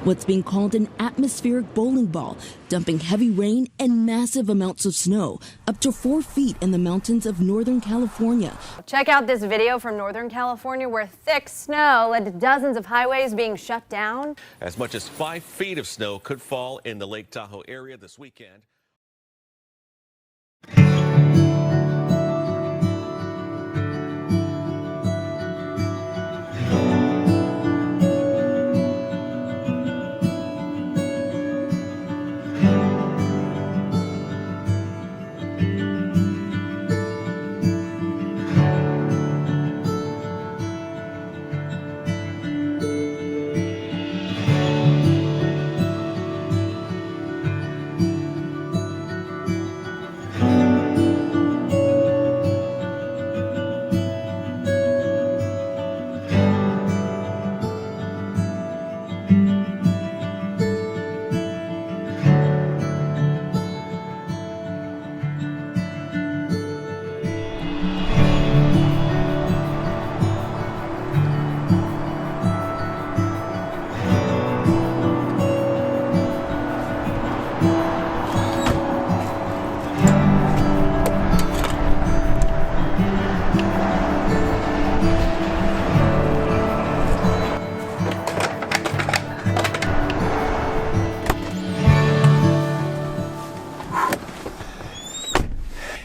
what's being called an atmospheric bowling ball, dumping heavy rain and massive amounts of snow, up to 4 feet in the mountains of Northern California. Check out this video from Northern California where thick snow led to dozens of highways being shut down. As much as 5 feet of snow could fall in the Lake Tahoe area this weekend.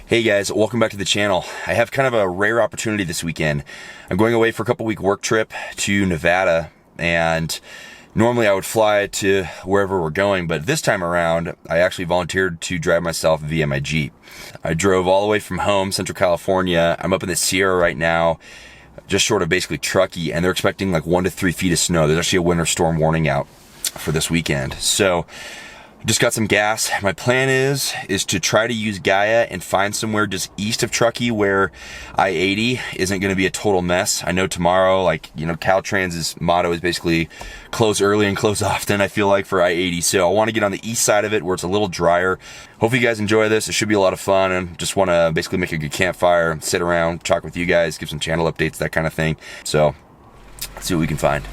Hey guys, welcome back to the channel. I have kind of a rare opportunity this weekend. I'm going away for a couple week work trip to Nevada, and normally I would fly to wherever we're going, but this time around I actually volunteered to drive myself via my Jeep. I drove all the way from home, Central California. I'm up in the Sierra right now, just short of basically Truckee, and they're expecting like 1 to 3 feet of snow. There's actually a winter storm warning out for this weekend. So just got some gas. My plan is to try to use Gaia and find somewhere just east of Truckee where I-80 isn't going to be a total mess. I know tomorrow, like, you know, Caltrans's motto is basically close early and close often, I feel like, for I-80. So I want to get on the east side of it where it's a little drier. Hopefully you guys enjoy this. It should be a lot of fun, and just want to basically make a good campfire, sit around, talk with you guys, give some channel updates, that kind of thing. So let's see what we can find.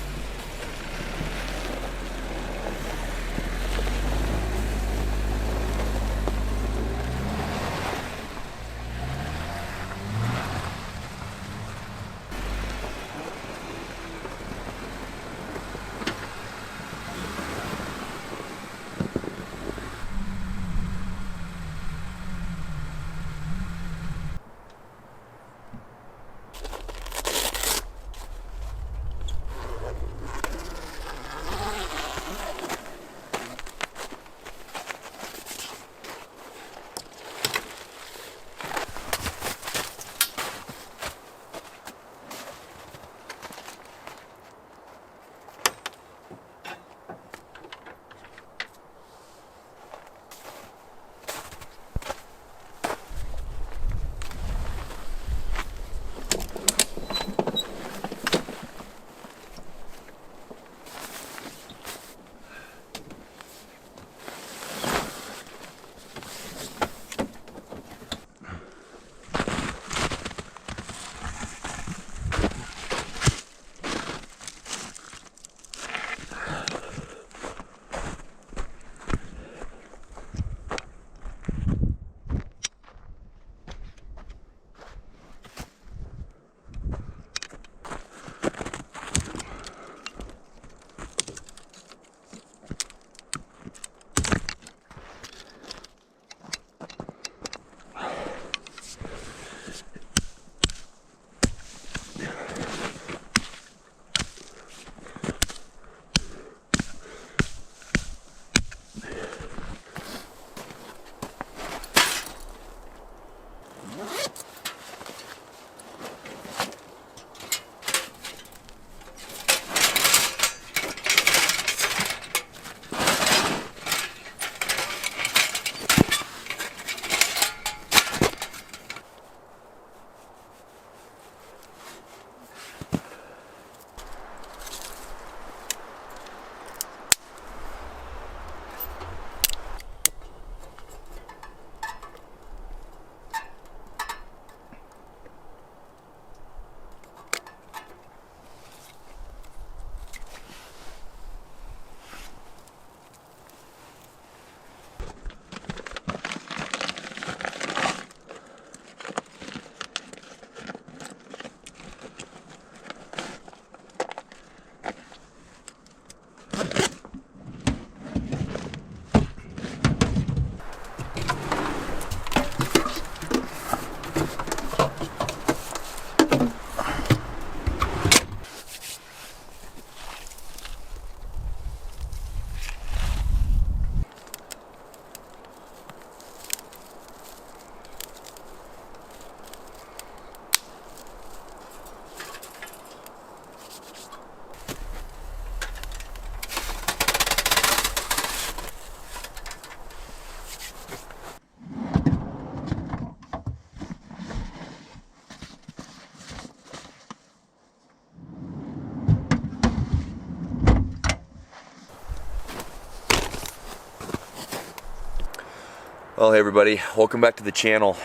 Well, hey everybody, welcome back to the channel.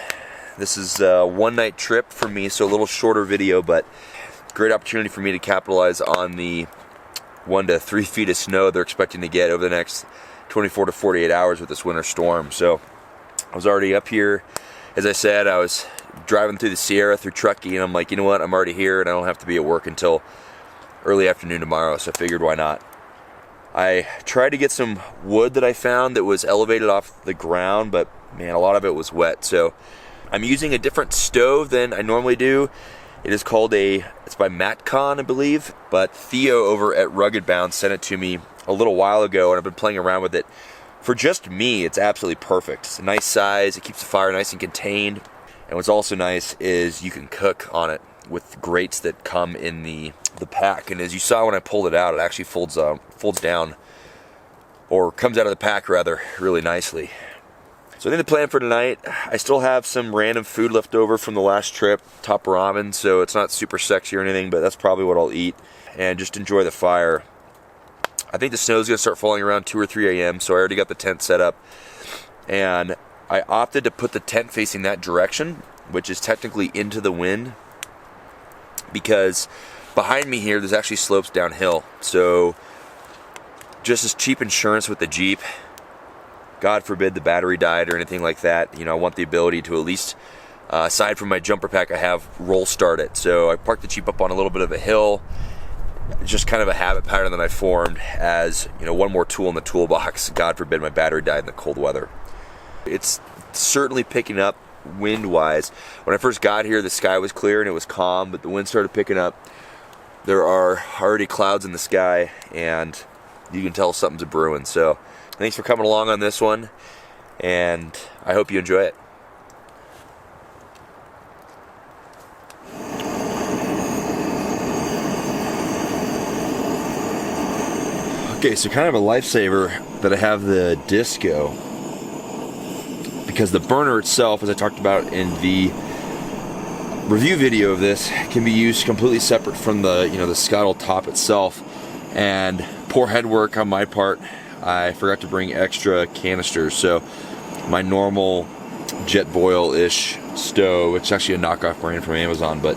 This is a one-night trip for me, so a little shorter video, but great opportunity for me to capitalize on the 1 to 3 feet of snow they're expecting to get over the next 24 to 48 hours with this winter storm. So I was already up here. As I said, I was driving through the Sierra through Truckee, and I'm like, you know what, I'm already here and I don't have to be at work until early afternoon tomorrow, so I figured why not. I tried to get some wood that I found that was elevated off the ground, but man, a lot of it was wet. So I'm using a different stove than I normally do. It is called it's by Matcon, I believe, but Theo over at Rugged Bound sent it to me a little while ago, and I've been playing around with it. For just me, it's absolutely perfect. It's a nice size, it keeps the fire nice and contained, and what's also nice is you can cook on it with grates that come in the pack. And as you saw when I pulled it out, it actually folds down, or comes out of the pack rather, really nicely. So I think the plan for tonight, I still have some random food left over from the last trip, top ramen, so it's not super sexy or anything, but that's probably what I'll eat, and just enjoy the fire. I think the snow's gonna start falling around 2 or 3 a.m., so I already got the tent set up, and I opted to put the tent facing that direction, which is technically into the wind, because behind me here there's actually slopes downhill. So just as cheap insurance with the Jeep, God forbid the battery died or anything like that, you know, I want the ability to at least, aside from my jumper pack, I have roll start it. So I parked the Jeep up on a little bit of a hill, just kind of a habit pattern that I formed as, you know, one more tool in the toolbox. God forbid my battery died in the cold weather. It's certainly picking up wind-wise. When I first got here, the sky was clear and it was calm, but the wind started picking up. There are already clouds in the sky, and you can tell something's a brewing. So thanks for coming along on this one, and I hope you enjoy it. Okay, so kind of a lifesaver that I have the Disco, because the burner itself, as I talked about in the review video of this, can be used completely separate from the, you know, the scuttle top itself. And poor head work on my part, I forgot to bring extra canisters. So my normal jet boil-ish stove, which is actually a knockoff brand from Amazon, but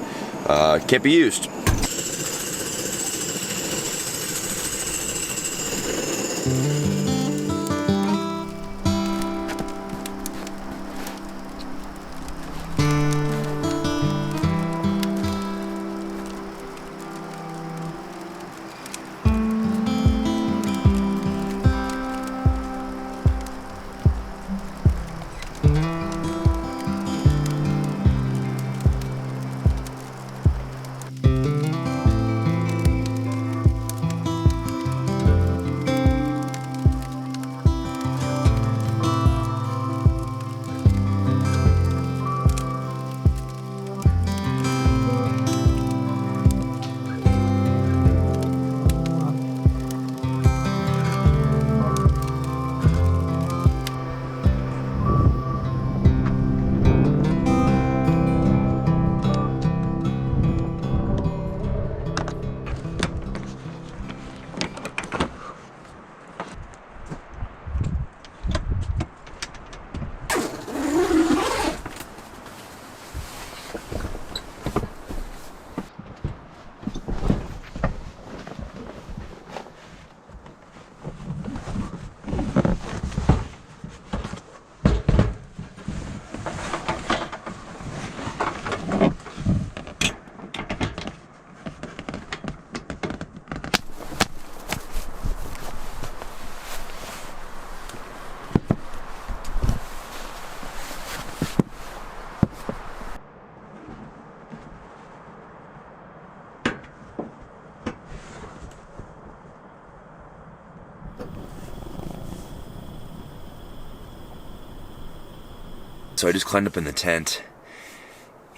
can't be used. So I just climbed up in the tent,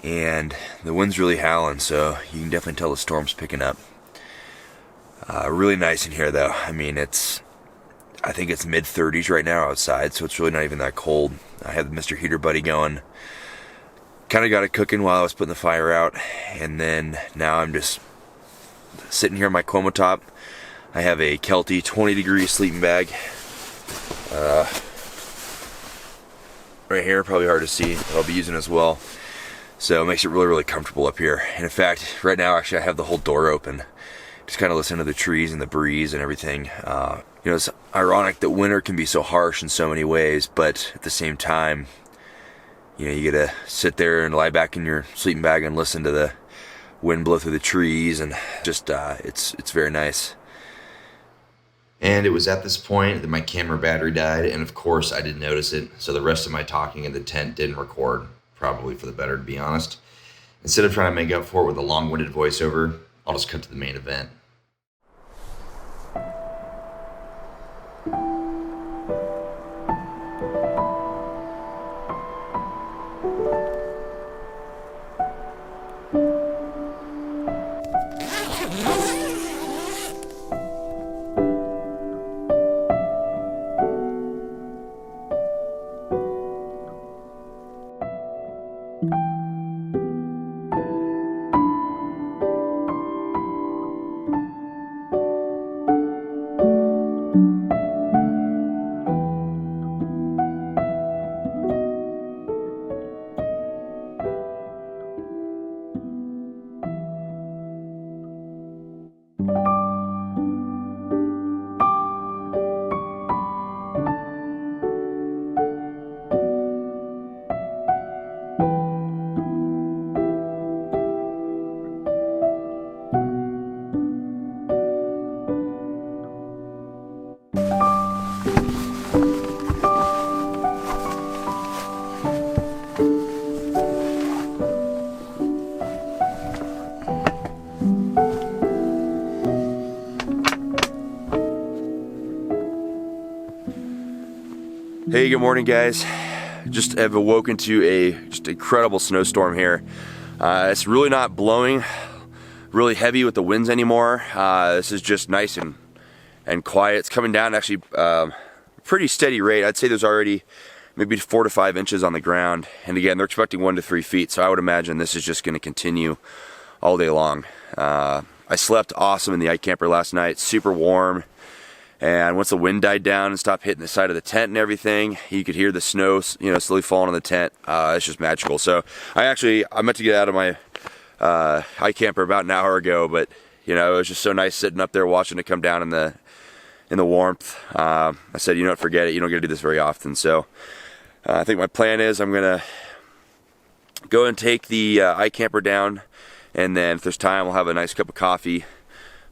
and the wind's really howling, so you can definitely tell the storm's picking up. Really nice in here though. I mean, I think it's mid-30s right now outside, so it's really not even that cold. I had the Mr. Heater Buddy going. Kind of got it cooking while I was putting the fire out, and then now I'm just sitting here in my Como top. I have a Kelty 20-degree sleeping bag. right here, probably hard to see, that I'll be using as well. So it makes it really, really comfortable up here. And in fact, right now, actually, I have the whole door open. Just kind of listen to the trees and the breeze and everything. You know, it's ironic that winter can be so harsh in so many ways, but at the same time, you know, you gotta sit there and lie back in your sleeping bag and listen to the wind blow through the trees, and just, it's very nice. And it was at this point that my camera battery died, and of course I didn't notice it, so the rest of my talking in the tent didn't record, probably for the better, to be honest. Instead of trying to make up for it with a long-winded voiceover, I'll just cut to the main event. Hey, good morning, guys. Just have awoken to a just incredible snowstorm here. It's really not blowing really heavy with the winds anymore. This is just nice and quiet. It's coming down actually pretty steady rate. I'd say there's already maybe 4 to 5 inches on the ground. And again, they're expecting 1 to 3 feet. So I would imagine this is just going to continue all day long. I slept awesome in the iKamper last night. Super warm. And once the wind died down and stopped hitting the side of the tent and everything, you could hear the snow, you know, slowly falling on the tent. It's just magical. So I meant to get out of my iKamper about an hour ago, but you know, it was just so nice sitting up there watching it come down in the warmth. I said, you know what, forget it. You don't get to do this very often. So I think my plan is I'm gonna go and take the iKamper down, and then if there's time, we'll have a nice cup of coffee.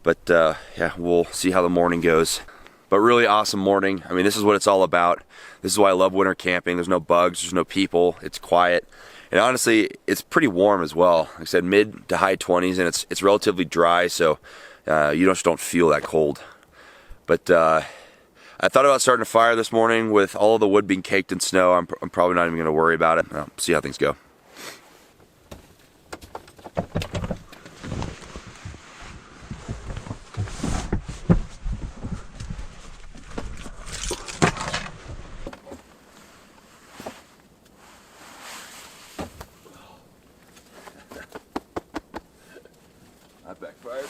But yeah, we'll see how the morning goes. But really awesome morning. I mean, this is what it's all about. This is why I love winter camping. There's no bugs, there's no people, it's quiet. And honestly, it's pretty warm as well. Like I said, mid to high 20s, and it's relatively dry, so you just don't feel that cold. But I thought about starting a fire this morning. With all of the wood being caked in snow, I'm probably not even gonna worry about it. I'll see how things go. That backfired.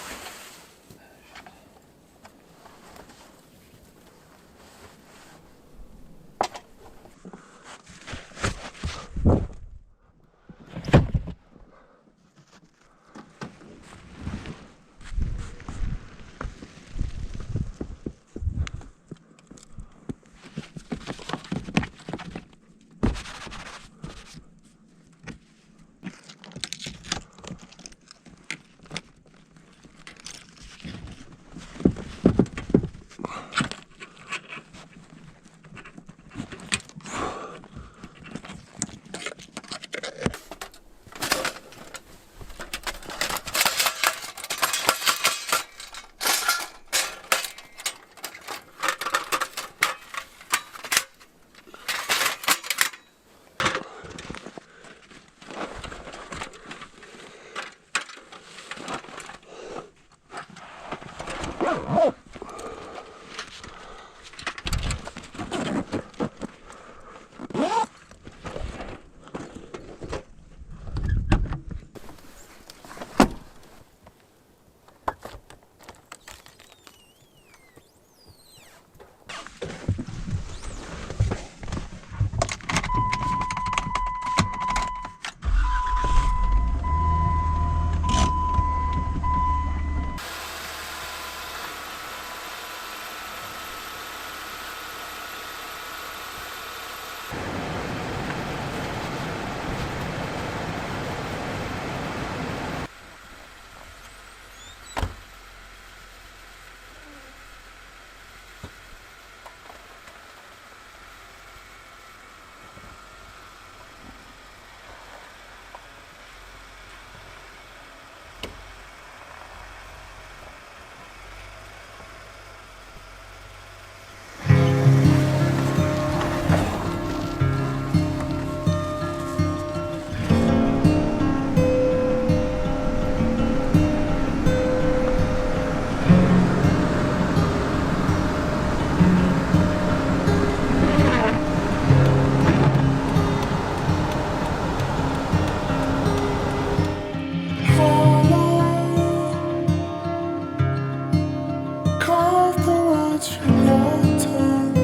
words from your tongue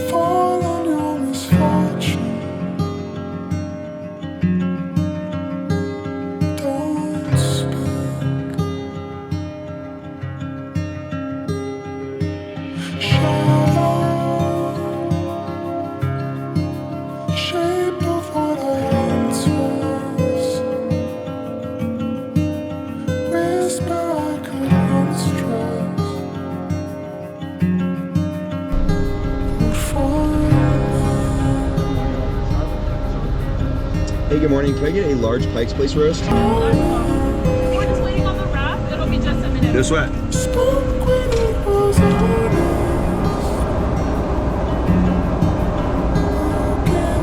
fall on your misfortune. Don't speak. Shadow, shape of what I once was. Whisper I could once trust. Would find Hey, good morning. Can I get a large Pike's Place roast? We're just waiting on the wrap. It'll be just a minute. No sweat. spoke when it was honest. Again,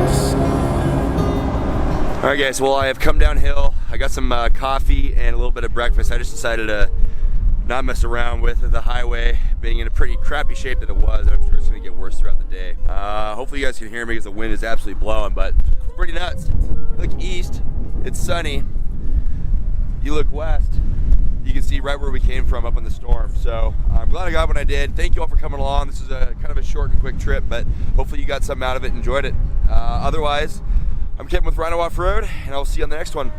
myself. All right, guys. Well, I have come downhill. I got some coffee and a little bit of breakfast. I just decided to not mess around with the highway being in a pretty crappy shape that it was. I'm sure it's going to get worse throughout the day. Hopefully, you guys can hear me because the wind is absolutely blowing, but it's pretty nuts. You look east, it's sunny. You look west, you can see right where we came from up in the storm. So I'm glad I got what I did. Thank you all for coming along. This is a kind of a short and quick trip, but hopefully you got something out of it and enjoyed it. Otherwise, I'm Kevin with Rhino Off Road, and I'll see you on the next one.